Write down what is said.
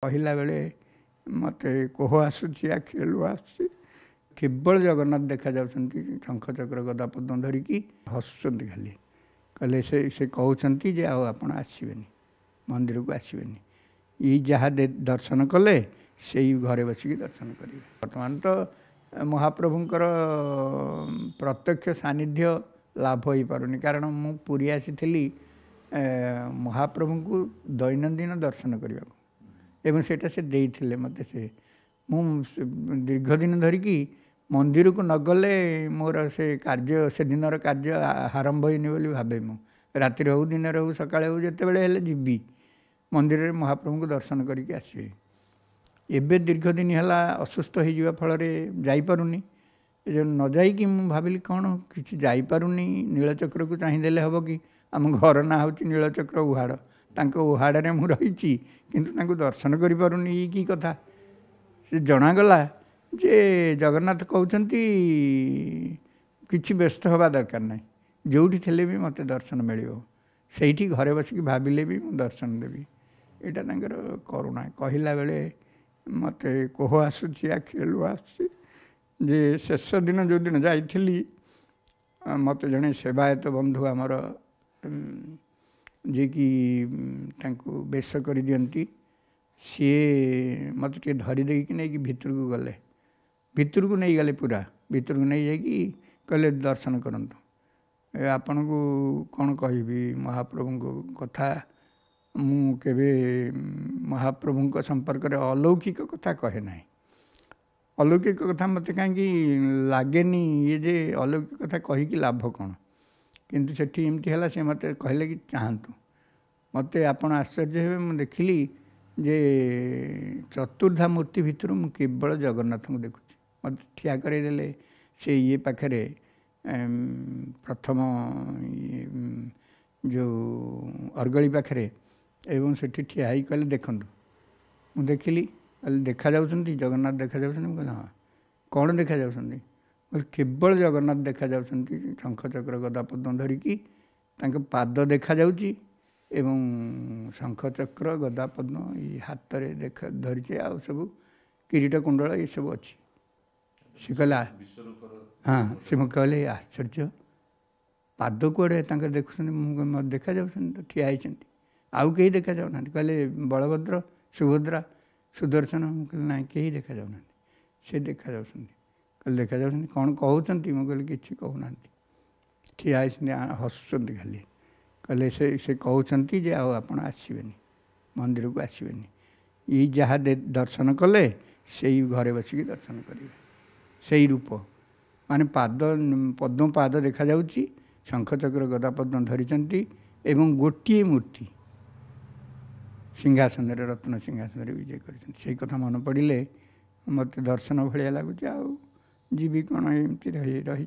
कहला बेले मत कोह आसूची आखिरे लुह आस केवल जगन्नाथ देखा जाउछंती शंख चक्र गदा पद्म धरिकी हसुचंती खाली कहले से कहउछंती जे आपण आसीबेनी मंदिर को आसीबेनी ये जहाँ दर्शन कले से घरे बसिकी दर्शन करेंगे। वर्तमान तो महाप्रभुंकर प्रत्यक्ष सानिध्य लाभ हो पारुनी कारण मु पुरी आसी महाप्रभु को दैनंदिन दर्शन करने एवं सेटा से देइथिले मते से मु दीर्घ दिन धरिकी मंदिर को नगले मोर से कार्य से दिनर कार्य आरंभ होनी बोली भावे मु राति हो दिन हो सकाळे हो जते बेले हेले जिबी मंदिर में महाप्रभु को दर्शन करके आसबे। एबे दीर्घ दिन है असुस्थ हो फल जापरुनी जो न जाइकी मु भाविली कौन कि जापरुनी नीलचक्र को चाहिदेले हम कि आम घर ना हूँ नीलचक्र उहाड़ तांको उहाड़े मु रही किंतु दर्शन करूनी कि कथा से जनागला जे जगन्नाथ कहते किसी व्यस्त हवा दरकार ना जोठी थे भी मत दर्शन मिल से घरे बसिक भाविले भी मु दर्शन देवी यहाँ तर करुणा कहला बेले मत कोह आसूची आखिरे लुह आस शेष दिन जो दिन जाइली मत जड़े सेवायत बंधु आमर जे कि बेश कर दियंती सी मत टे धरीदे कि नहीं भितर को गले भितर को नहीं गले पूरा भितर को नहीं जाकि कहले दर्शन करंतु आपण को कौन कहि महाप्रभु को कथा मु केबे महाप्रभु संपर्क में अलौकिक कथा कहे ना अलौकिक कथा मत कहीं लगे ये जे अलौकिक कथा कहीकि लाभ कौन किंतु सेठी एमती है से मत कहले कि चाहतु मत आपण आश्चर्य हे मुझे देखिली जे चतुर्धा मूर्ति भितर मु केवल जगन्नाथ को देखुची मत ठिया करदेले से ये पाखे प्रथम जो अर्गली पाखे एवं सेठी ठिया ही कहले देखु मु देखिली कहले देखा जाउछंती जगन्नाथ देखा जाउछंती कहले हाँ कौन देखा जाउछंती केवल जगन्नाथ देखा जाउछंती शंख चक्र गदा पद्म धरिकी तांके पाद देखा जाउची एवं शंख चक्र गदा पद्म ये हाथ रे देखा धरिचे आ सब किरीट कुंडल ये सब अच्छी से कहला हाँ से मुझे कहले आश्चर्य पाद कौड़े देखुं मत देखा जाउछंती तो ठिया होती आउ कहीं देखा जाऊना कहले बलभद्र सुभद्रा सुदर्शन कहले ना कहीं देखा जाऊना से देखा जाउछंती कहले देखा जाउछंती कौन कहउछंती मु कहले किछि कहउना ठिया हसुचंती खाली कहले से कहउछंती जे आपण आसीबेनी मंदिर को आसीबेनी ये जहाँ दर्शन कले से घरे बसिकी दर्शन करेंगे से रूप माने पाद पद्म पाद देखा जाउची शंख चक्र गदा पद्म धरिचंती एवं गोटे मूर्ति सिंहासन रत्न सिंहासन विजय कर कथा मन पड़े मत दर्शन भाया लगुच आ जीवी कौन एमती रही